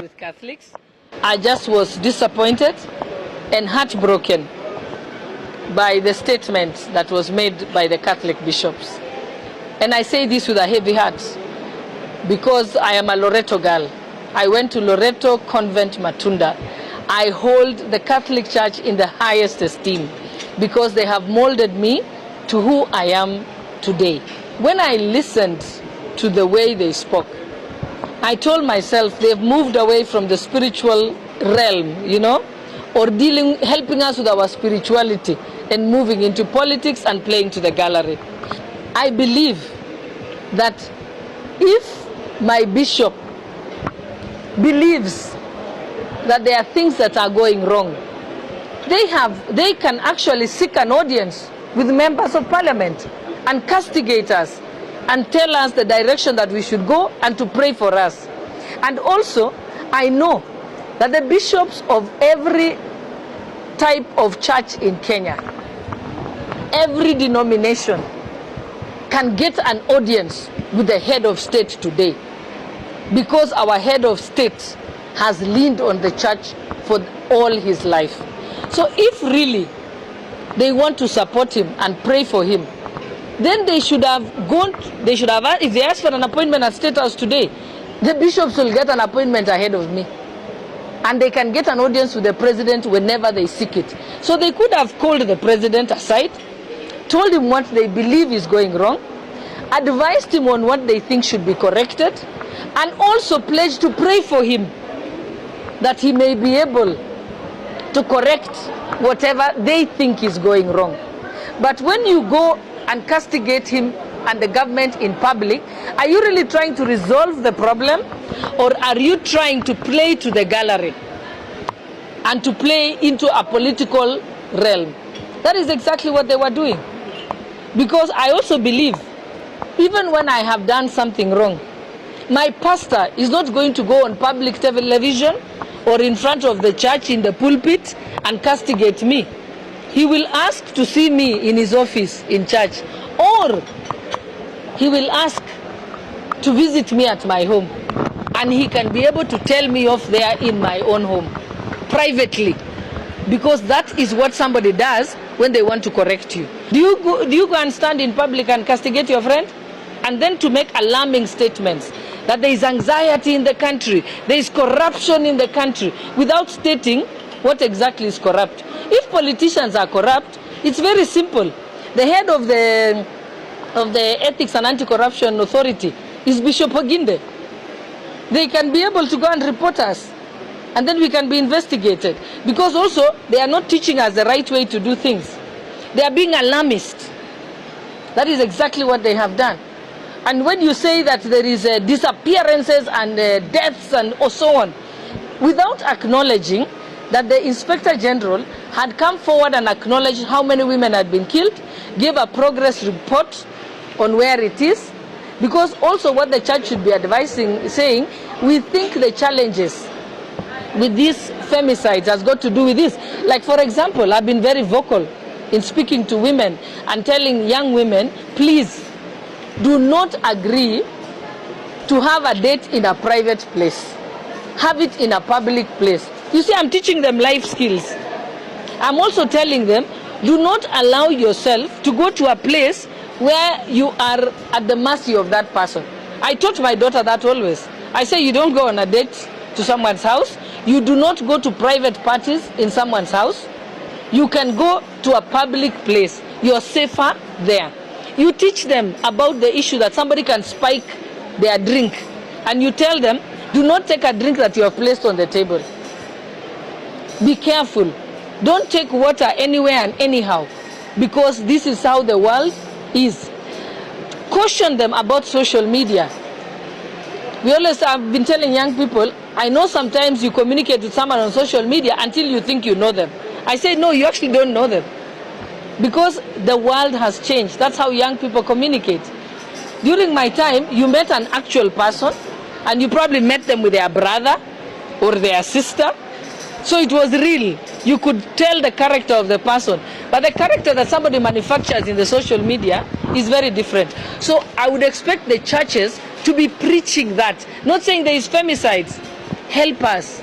with Catholics. I just was disappointed and heartbroken by the statement that was made by the Catholic bishops. And I say this with a heavy heart because I am a Loreto girl. I went to Loreto Convent Matunda. I hold the Catholic Church in the highest esteem because they have molded me to who I am today. When I listened to the way they spoke, I told myself they've moved away from the spiritual realm, or helping us with our spirituality and moving into politics and playing to the gallery. I believe that if my bishop believes that there are things that are going wrong, they can actually seek an audience with members of parliament and castigate us and tell us the direction that we should go and to pray for us. And also, I know that the bishops of every type of church in Kenya, every denomination, can get an audience with the head of state today, because our head of state has leaned on the church for all his life. So if really they want to support him and pray for him, then they should have if they ask for an appointment at State House today, the bishops will get an appointment ahead of me. And they can get an audience with the president whenever they seek it. So they could have called the president aside, told him what they believe is going wrong, advised him on what they think should be corrected, and also pledged to pray for him that he may be able to correct whatever they think is going wrong. But when you go and castigate him and the government in public, are you really trying to resolve the problem, or are you trying to play to the gallery and to play into a political realm? That is exactly what they were doing. Because I also believe, even when I have done something wrong, my pastor is not going to go on public television or in front of the church in the pulpit and castigate me. He will ask to see me in his office in church, or he will ask to visit me at my home, and he can be able to tell me off there in my own home, privately, because that is what somebody does when they want to correct you. Do you go and stand in public and castigate your friend? And then to make alarming statements that there is anxiety in the country, there is corruption in the country, without stating what exactly is corrupt. If politicians are corrupt, it's very simple. The head of the Ethics and Anti-Corruption Authority is Bishop Oginde. They can be able to go and report us, and then we can be investigated. Because also, they are not teaching us the right way to do things. They are being alarmist. That is exactly what they have done. And when you say that there is disappearances and deaths and so on, without acknowledging that the Inspector General had come forward and acknowledged how many women had been killed, gave a progress report on where it is, because also what the church should be advising, saying, we think the challenges with these femicides has got to do with this. Like, for example, I've been very vocal in speaking to women and telling young women, please do not agree to have a date in a private place. Have it in a public place. You see, I'm teaching them life skills. I'm also telling them, do not allow yourself to go to a place where you are at the mercy of that person. I taught my daughter that always. I say, you don't go on a date to someone's house. You do not go to private parties in someone's house. You can go to a public place. You're safer there. You teach them about the issue that somebody can spike their drink, and you tell them, do not take a drink that you have placed on the table. Be careful. Don't take water anywhere and anyhow, because this is how the world is. Caution them about social media. We always have been telling young people, I know sometimes you communicate with someone on social media until you think you know them. I say, no, you actually don't know them. Because the world has changed. That's how young people communicate. During my time, you met an actual person, and you probably met them with their brother or their sister. So it was real. You could tell the character of the person. But the character that somebody manufactures in the social media is very different. So I would expect the churches to be preaching that. Not saying there is femicides. help us